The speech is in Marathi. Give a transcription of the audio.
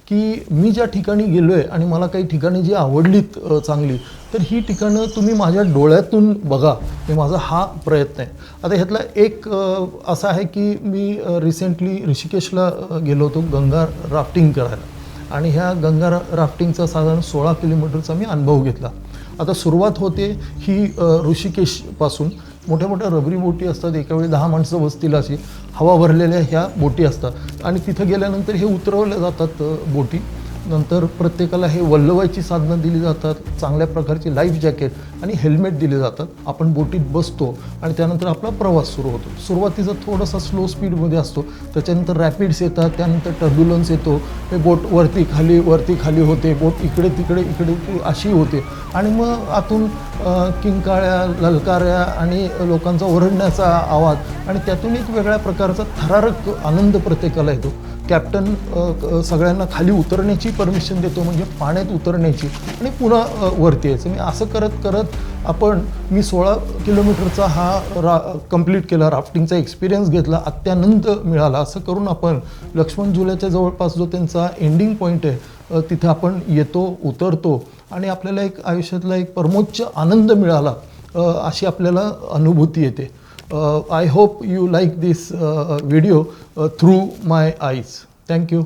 की मी ज्या ठिकाणी गेलो आहे आणि मला काही ठिकाणी जी आवडलीत चांगली, तर ही ठिकाणं तुम्ही माझ्या डोळ्यातून बघा, हे माझा हा प्रयत्न आहे. आता ह्यातला एक असा आहे की मी रिसेंटली ऋषिकेशला गेलो होतो गंगा राफ्टिंग करायला, आणि ह्या गंगा राफ्टिंगचा साधारण 16 किलोमीटरचा मी अनुभव घेतला. आता सुरुवात होते ही ऋषिकेशपासून. मोठ्या मोठ्या रबरी बोटी असतात, एकावेळी 10 माणसं बसतील अशी हवा भरलेल्या ह्या बोटी असतात, आणि तिथं गेल्यानंतर हे उतरवल्या जातात बोटी. नंतर प्रत्येकाला हे वल्लवायची साधनं दिली जातात, चांगल्या प्रकारची लाईफ जॅकेट आणि हेल्मेट दिले जातात. आपण बोटीत बसतो आणि त्यानंतर आपला प्रवास सुरू होतो. सुरुवातीचा थोडासा स्लो स्पीडमध्ये असतो, त्याच्यानंतर रॅपिड्स येतात, त्यानंतर टर्ब्युलन्स येतो, हे बोट वरती खाली होते, बोट इकडे तिकडे अशी होते, आणि मग आतून किंकाळ्या, ललकाऱ्या आणि लोकांचा ओरडण्याचा आवाज, आणि त्यातून एक वेगळ्या प्रकारचा थरारक आनंद प्रत्येकाला येतो. कॅप्टन सगळ्यांना खाली उतरण्याची परमिशन देतो, म्हणजे पाण्यात उतरण्याची, आणि पुन्हा वरती यायचं. मी असं करत मी 16 किलोमीटरचा हा कंप्लीट केला, राफ्टिंगचा एक्सपिरियन्स घेतला, अत्यानंद मिळाला. असं करून आपण लक्ष्मण झुल्याच्या जवळपास जो त्यांचा एंडिंग पॉईंट आहे तिथं आपण येतो, उतरतो, आणि आपल्याला एक आयुष्यातला एक परमोच्च आनंद मिळाला अशी आपल्याला अनुभूती येते. I hope you like this video through my eyes. Thank you.